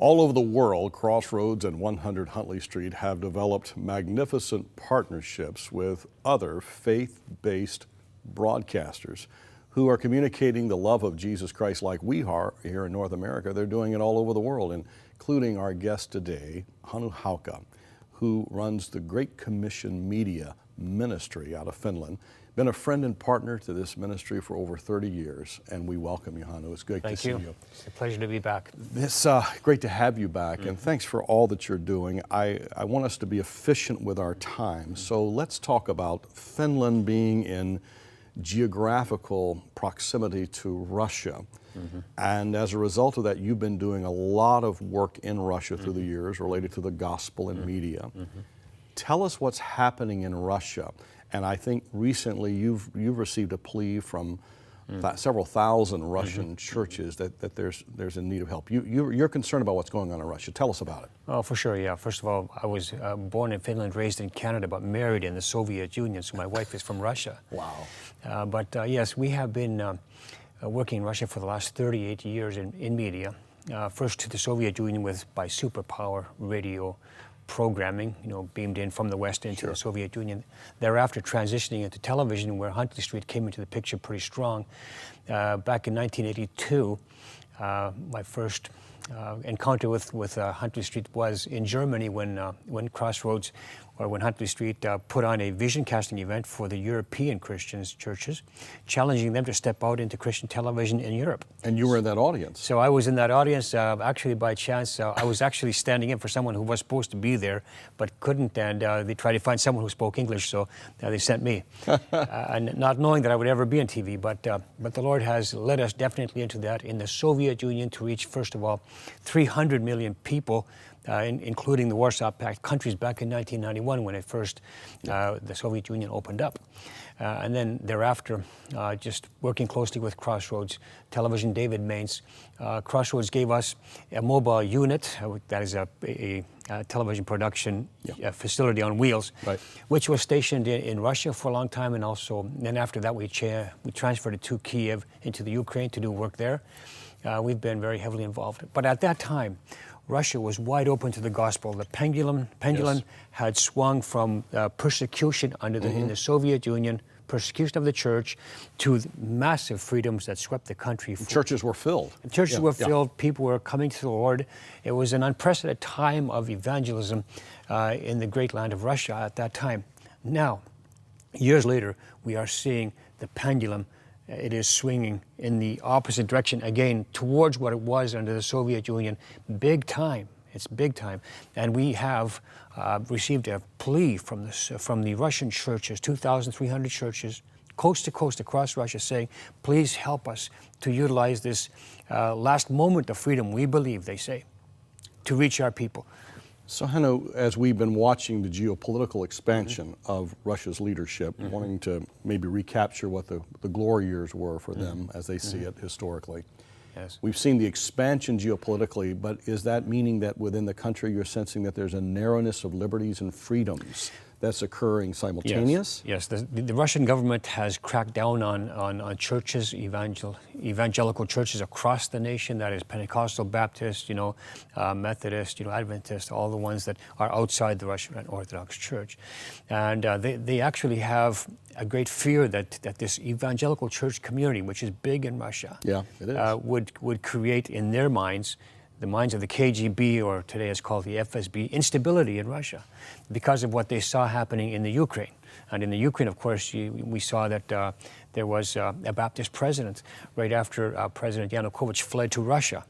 All over the world, Crossroads and 100 Huntley Street have developed magnificent partnerships with other faith-based broadcasters who are communicating the love of Jesus Christ like we are here in North America. They're doing it all over the world, including our guest today, HANNU HAUKKA, who runs the Great Commission Media Ministry out of Finland. Been a friend and partner to this ministry for over 30 years, and we welcome you, HANNU. It's great to see you. It's a pleasure to be back. It's great to have you back, and thanks for all that you're doing. I want us to be efficient with our time, so let's talk about Finland being in geographical proximity to Russia. And as a result of that, you've been doing a lot of work in Russia through the years related to the gospel and media. Tell us what's happening in Russia. And I think recently you've received a plea from several thousand Russian churches that there's in need of help. You're concerned about what's going on in Russia. Tell us about it. Oh, for sure, yeah. First of all, I was born in Finland, raised in Canada, but married in the Soviet Union, so my wife is from Russia. Wow. But yes, we have been working in Russia for the last 38 years in media. First to the Soviet Union by superpower radio programming, beamed in from the West into the Soviet Union. Thereafter transitioning into television, where Huntley Street came into the picture pretty strong. Back in 1982, my first encounter with Huntley Street was in Germany when Crossroads, or when Huntley Street put on a vision casting event for the European Christians churches, challenging them to step out into Christian television in Europe. And you were in that audience. So I was in that audience, actually by chance. I was actually standing in for someone who was supposed to be there, but couldn't, and they tried to find someone who spoke English, so they sent me. And not knowing that I would ever be on TV, but the Lord has led us definitely into that in the Soviet Union to reach, first of all, 300 million people, including the Warsaw Pact countries back in 1991 when the Soviet Union opened up. And then thereafter, just working closely with Crossroads Television, David Maines. Crossroads gave us a mobile unit, that is a television production facility on wheels, which was stationed in Russia for a long time, and also then after that we transferred it to Kiev into the Ukraine to do work there. We've been very heavily involved. But at that time, Russia was wide open to the gospel. The pendulum had swung from persecution in the Soviet Union, persecution of the church, to massive freedoms that swept the country. Churches were filled. Churches were filled. People were coming to the Lord. It was an unprecedented time of evangelism in the great land of Russia at that time. Now, years later, we are seeing the pendulum. It is swinging in the opposite direction again towards what it was under the Soviet Union. Big time. It's big time. And we have received a plea from the Russian churches, 2,300 churches, coast to coast across Russia, saying, please help us to utilize this last moment of freedom, we believe, they say, to reach our people. So, HANNU, as we've been watching the geopolitical expansion of Russia's leadership, wanting to maybe recapture what the glory years were for them as they see it historically, we've seen the expansion geopolitically, but is that meaning that within the country you're sensing that there's a narrowness of liberties and freedoms that's occurring simultaneous? Yes. The Russian government has cracked down on churches, evangelical churches across the nation, that is Pentecostal, Baptist, Methodist, Adventist, all the ones that are outside the Russian Orthodox Church. And they actually have a great fear that this evangelical church community, which is big in Russia, would create in their minds, the minds of the KGB, or today it's called the FSB, instability in Russia because of what they saw happening in the Ukraine. And in the Ukraine, of course, we saw that there was a Baptist president right after President Yanukovych fled to Russia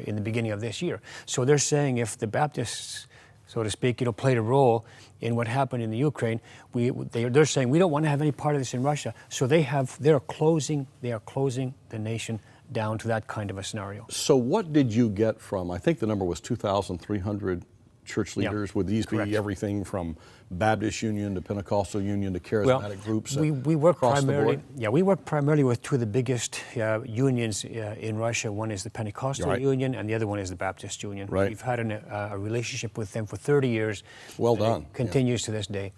in the beginning of this year. So they're saying if the Baptists, so to speak, played a role in what happened in the Ukraine, they're saying we don't want to have any part of this in Russia. So they are closing the nation down to that kind of a scenario. So what did you get from, I think the number was 2,300 church leaders? Would these be everything from Baptist Union to Pentecostal Union to charismatic groups we work across primarily, the board? we work primarily with two of the biggest unions in Russia. One is the Pentecostal Union, and the other one is the Baptist Union. We've had a relationship with them for 30 years. Well done. It continues to this day.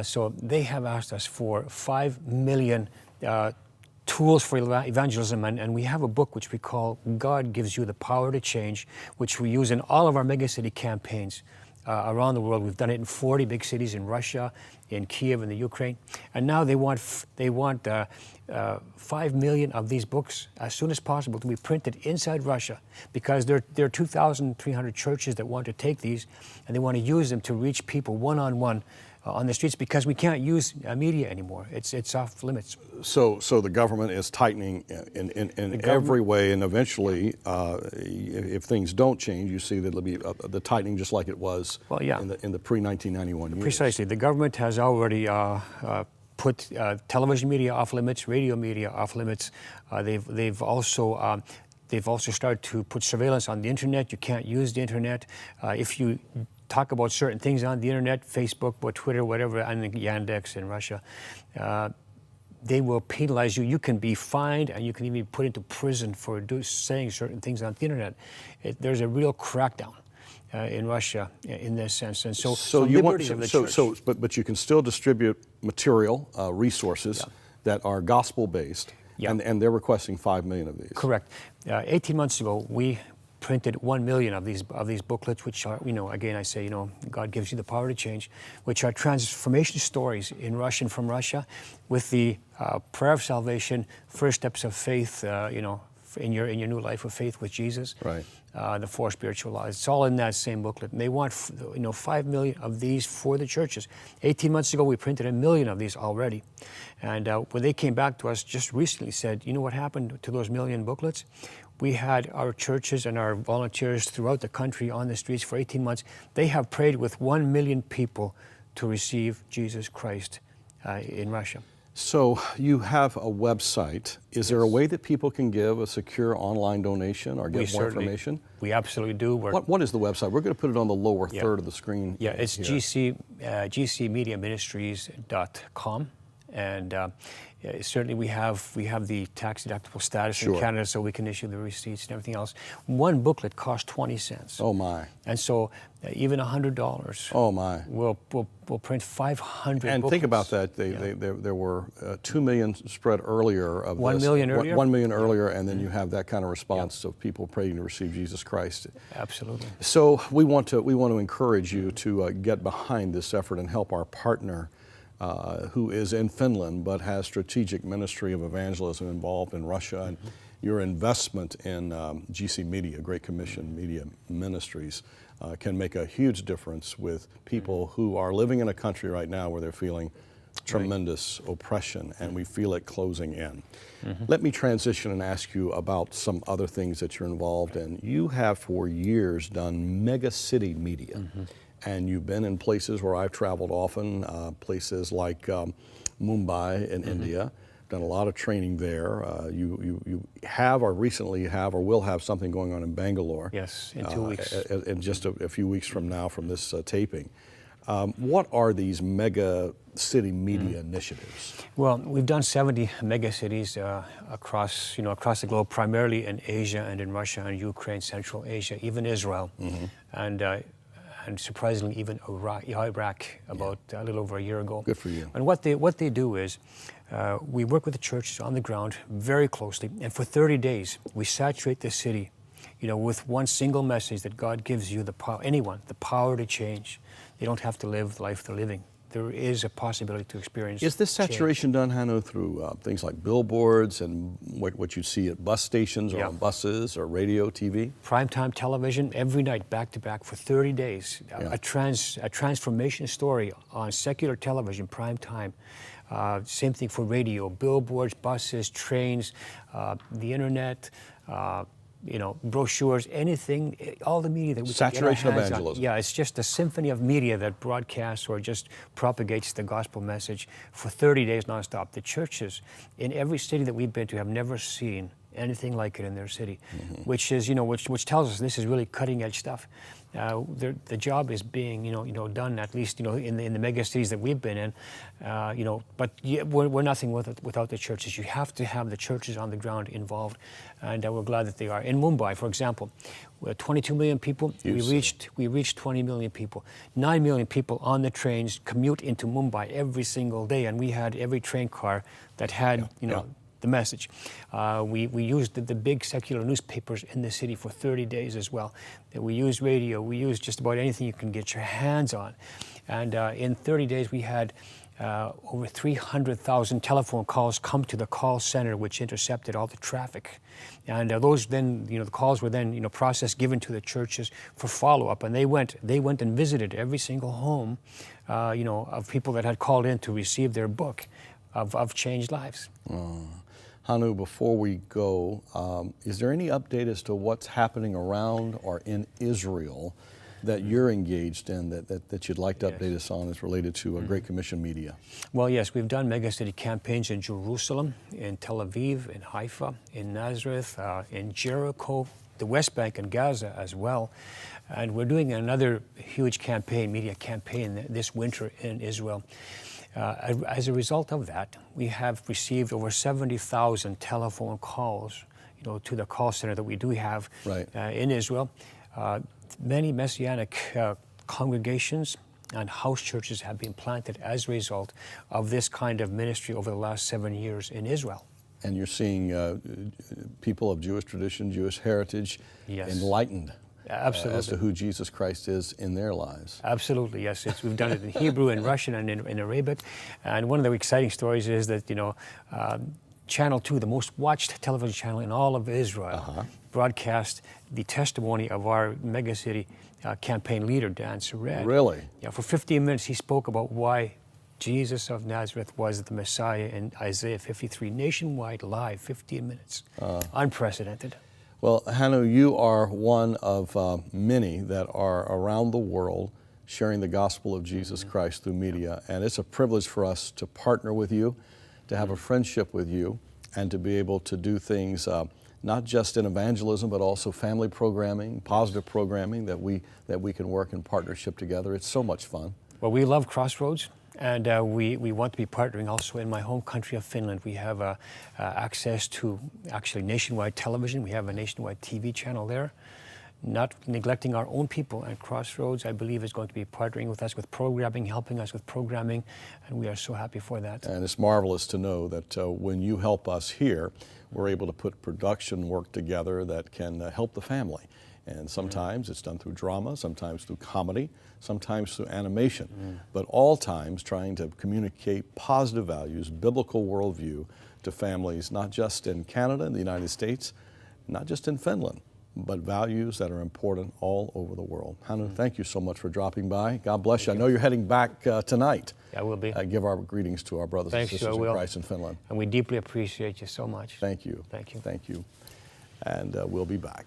So they have asked us for $5 million tools for evangelism, and we have a book which we call God Gives You the Power to Change, which we use in all of our megacity campaigns around the world. We've done it in 40 big cities in Russia, in Kiev, in the Ukraine, and now they want 5 million of these books as soon as possible to be printed inside Russia, because there are 2,300 churches that want to take these, and they want to use them to reach people one-on-one on the streets, because we can't use media anymore. It's off limits. So the government is tightening in every way, and eventually, if things don't change, you see that it'll be the tightening just like it was in the pre-1991 years. Precisely. The government has already put television media off limits, radio media off limits. They've also started to put surveillance on the internet. You can't use the internet. If you talk about certain things on the internet, Facebook or Twitter, whatever, and Yandex in Russia, they will penalize you. You can be fined, and you can even be put into prison for saying certain things on the internet. There's a real crackdown in Russia in this sense, and so you want, liberty of the church. but you can still distribute material, resources that are gospel-based, and they're requesting 5 million of these. Correct. 18 months ago, we printed 1 million of these booklets, which are, again, I say, God Gives You the Power to Change, which are transformation stories in Russian from Russia, with the prayer of salvation, first steps of faith, in your new life of faith with Jesus. Right. The 4 spiritual laws. It's all in that same booklet. And they want, 5 million of these for the churches. 18 months ago, we printed 1 million of these already. And when they came back to us just recently, said, what happened to those 1 million booklets? We had our churches and our volunteers throughout the country on the streets for 18 months. They have prayed with 1 million people to receive Jesus Christ in Russia. So you have a website. Is there a way that people can give a secure online donation or get more information? We absolutely do. What is the website? We're going to put it on the lower third of the screen. Yeah, it's gcmediaministries.com. And certainly we have the tax deductible status in Canada, so we can issue the receipts and everything else. One booklet costs 20 cents. Oh my! And so even $100. Oh my! We'll print 500. And booklets. Think about that. There were 2 million spread earlier of 1 million earlier. 1 million earlier, and then you have that kind of response of people praying to receive Jesus Christ. Absolutely. So we want to encourage you to get behind this effort and help our partner, who is in Finland but has strategic ministry of evangelism involved in Russia, and your investment in GC Media, Great Commission Media Ministries, can make a huge difference with people who are living in a country right now where they're feeling tremendous oppression, and we feel it closing in. Let me transition and ask you about some other things that you're involved in. You have for years done mega city media. And you've been in places where I've traveled often, places like Mumbai in India. Done a lot of training there. You have or recently have or will have something going on in Bangalore. Yes, in 2 weeks. In just a few weeks from now, from this taping. What are these mega city media initiatives? Well, we've done 70 mega cities across the globe, primarily in Asia and in Russia and Ukraine, Central Asia, even Israel, and surprisingly even Iraq about a little over a year ago. Good for you. And what they do is we work with the churches on the ground very closely, and for 30 days we saturate the city, with one single message that God gives you the power to change. They don't have to live the life they're living. There is a possibility to experience Is this saturation done, Hannu, through things like billboards and what you see at bus stations or on buses or radio, TV? Primetime television every night, back to back for 30 days. A transformation story on secular television, primetime. Same thing for radio, billboards, buses, trains, the internet, brochures, anything, all the media that we can get our hands on. Evangelism. Yeah, it's just a symphony of media that broadcasts or just propagates the gospel message for 30 days nonstop. The churches in every city that we've been to have never seen anything like it in their city, which is, which tells us this is really cutting edge stuff. The job is being, done at least, in the mega cities that we've been in, but we're nothing without the churches. You have to have the churches on the ground involved, and we're glad that they are. In Mumbai, for example, we're 22 million people. We reached 20 million people. 9 million people on the trains commute into Mumbai every single day, and we had every train car that had, the message. We used the big secular newspapers in the city for 30 days as well. We used radio. We used just about anything you can get your hands on. And in 30 days, we had over 300,000 telephone calls come to the call center, which intercepted all the traffic. And those then, the calls were then, processed, given to the churches for follow-up. And they went and visited every single home, of people that had called in to receive their book of changed lives. Hannu, before we go, is there any update as to what's happening around or in Israel that you're engaged in that you'd like to update us on as related to Great Commission media? Well, yes, we've done megacity campaigns in Jerusalem, in Tel Aviv, in Haifa, in Nazareth, in Jericho, the West Bank and Gaza as well. And we're doing another huge campaign, media campaign this winter in Israel. As a result of that, we have received over 70,000 telephone calls, to the call center that we do have in Israel. Many Messianic congregations and house churches have been planted as a result of this kind of ministry over the last 7 years in Israel. And you're seeing people of Jewish tradition, Jewish heritage, enlightened as to who Jesus Christ is in their lives. Absolutely, yes. We've done it in Hebrew, in Russian, and in Arabic. And one of the exciting stories is that, Channel 2, the most watched television channel in all of Israel, broadcast the testimony of our megacity campaign leader, Dan Sered. Really? Yeah, for 15 minutes he spoke about why Jesus of Nazareth was the Messiah in Isaiah 53, nationwide live, 15 minutes. Unprecedented. Well, Hannu, you are one of many that are around the world sharing the gospel of Jesus Christ through media, and it's a privilege for us to partner with you, to have a friendship with you, and to be able to do things not just in evangelism, but also family programming, positive programming, that we can work in partnership together. It's so much fun. Well, we love Crossroads, and we want to be partnering also in my home country of Finland. We have access to actually nationwide television. We have a nationwide TV channel there. Not neglecting our own people, and Crossroads, I believe, is going to be partnering with us with programming, helping us with programming, and we are so happy for that. And it's marvelous to know that when you help us here, we're able to put production work together that can help the family. And sometimes it's done through drama, sometimes through comedy, sometimes through animation, but all times trying to communicate positive values, biblical worldview to families, not just in Canada and the United States, not just in Finland, but values that are important all over the world. Hannu, thank you so much for dropping by. God bless you. I know you're heading back tonight. I will be. Give our greetings to our brothers and sisters in Christ in Finland. And we deeply appreciate you so much. Thank you. Thank you. Thank you. And we'll be back.